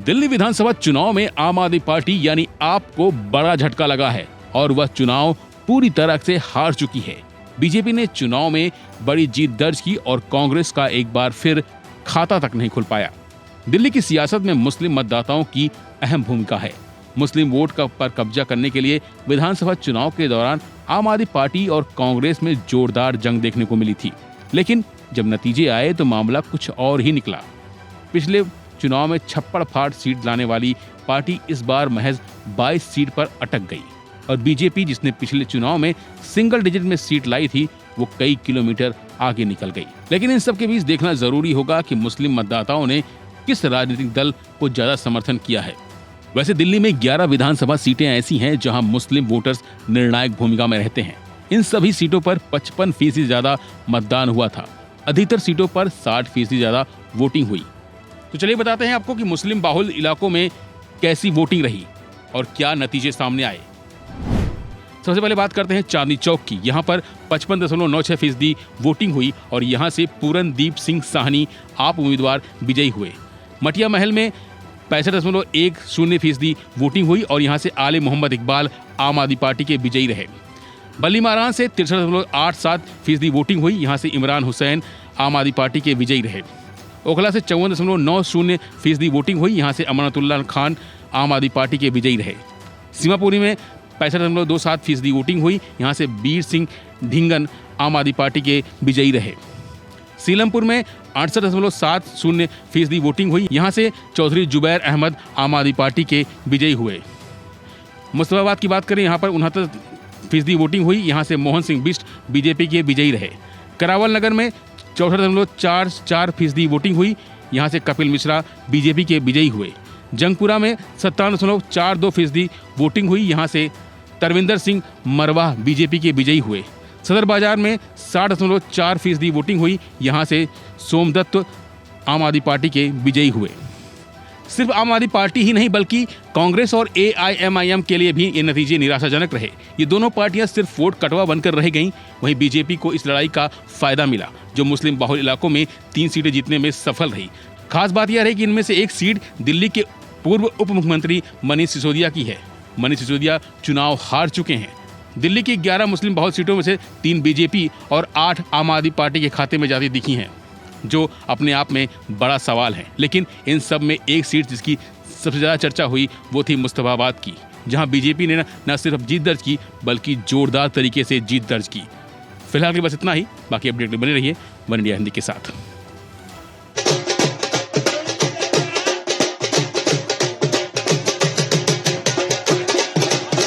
दिल्ली विधानसभा चुनाव में आम आदमी पार्टी यानी आप को बड़ा झटका लगा है और वह चुनाव पूरी तरह से हार चुकी है। बीजेपी ने चुनाव में बड़ी जीत दर्ज की और कांग्रेस का एक बार फिर खाता तक नहीं खुल पाया। दिल्ली की सियासत में मुस्लिम मतदाताओं की अहम भूमिका है। मुस्लिम वोट पर कब्जा करने के लिए विधानसभा चुनाव के दौरान आम आदमी पार्टी और कांग्रेस में जोरदार जंग देखने को मिली थी, लेकिन जब नतीजे आए तो मामला कुछ और ही निकला। पिछले चुनाव में छप्पड़ फाड़ सीट लाने वाली पार्टी इस बार महज 22 सीट पर अटक गई और बीजेपी, जिसने पिछले चुनाव में सिंगल डिजिट में सीट लाई थी, वो कई किलोमीटर आगे निकल गई। लेकिन इन सब के बीच देखना जरूरी होगा कि मुस्लिम मतदाताओं ने किस राजनीतिक दल को ज्यादा समर्थन किया है। वैसे दिल्ली में 11 विधानसभा सीटें ऐसी हैं जहां मुस्लिम वोटर्स निर्णायक भूमिका में रहते हैं। इन सभी सीटों पर 55% ज्यादा मतदान हुआ था। अधिकतर सीटों पर 60% ज्यादा वोटिंग हुई। तो चलिए बताते हैं आपको कि मुस्लिम बाहुल इलाकों में कैसी वोटिंग रही और क्या नतीजे सामने आए। सबसे पहले बात करते हैं चांदनी चौक की। यहाँ पर 55.96% वोटिंग हुई और यहाँ से पूरनदीप सिंह साहनी आप उम्मीदवार विजयी हुए। मटिया महल में 65.10% वोटिंग हुई और यहाँ से आले मोहम्मद इकबाल आम आदमी पार्टी के विजयी रहे। बल्ली मारान से 63.87% वोटिंग हुई, यहाँ से इमरान हुसैन आम आदमी पार्टी के विजयी रहे। ओखला से 54.90% वोटिंग हुई, यहाँ से अमानतुल्लाह खान आम आदमी पार्टी के विजयी रहे। सीमापुरी में 65.27% वोटिंग हुई, यहाँ से बीर सिंह ढिंगन आम आदमी पार्टी के विजयी रहे। सीलमपुर में 68.70% वोटिंग हुई, यहाँ से चौधरी जुबैर अहमद आम आदमी पार्टी के विजयी हुए। मुस्तफाबाद की बात करें, यहाँ पर 69% वोटिंग हुई, यहाँ से मोहन सिंह बिष्ट बीजेपी के विजयी रहे। करावल नगर में 64.44% वोटिंग हुई, यहाँ से कपिल मिश्रा बीजेपी के विजयी हुए। जंगपुरा में 57.42% वोटिंग हुई, यहाँ से तरविंदर सिंह मरवाह बीजेपी के विजयी हुए। सदर बाजार में 60.4% वोटिंग हुई, यहाँ से सोमदत्त आम आदमी पार्टी के विजयी हुए। सिर्फ आम आदमी पार्टी ही नहीं बल्कि कांग्रेस और AIMIM के लिए भी ये नतीजे निराशाजनक रहे। ये दोनों पार्टियां सिर्फ वोट कटवा बनकर रह गईं। वहीं बीजेपी को इस लड़ाई का फायदा मिला, जो मुस्लिम बाहुल इलाकों में 3 सीटें जीतने में सफल रही। खास बात यह रही कि इनमें से एक सीट दिल्ली के पूर्व उप मुख्यमंत्री मनीष सिसोदिया की है। मनीष सिसोदिया चुनाव हार चुके हैं। दिल्ली की 11 मुस्लिम बाहुल सीटों में से 3 बीजेपी और 8 आम आदमी पार्टी के खाते में जाती दिखी हैं, जो अपने आप में बड़ा सवाल है। लेकिन इन सब में एक सीट जिसकी सबसे ज़्यादा चर्चा हुई वो थी मुस्तफाबाद की, जहां बीजेपी ने न सिर्फ जीत दर्ज की बल्कि जोरदार तरीके से जीत दर्ज की। फिलहाल के बस इतना ही। बाकी अपडेट में बने रहिए वन इंडिया हिंदी के साथ।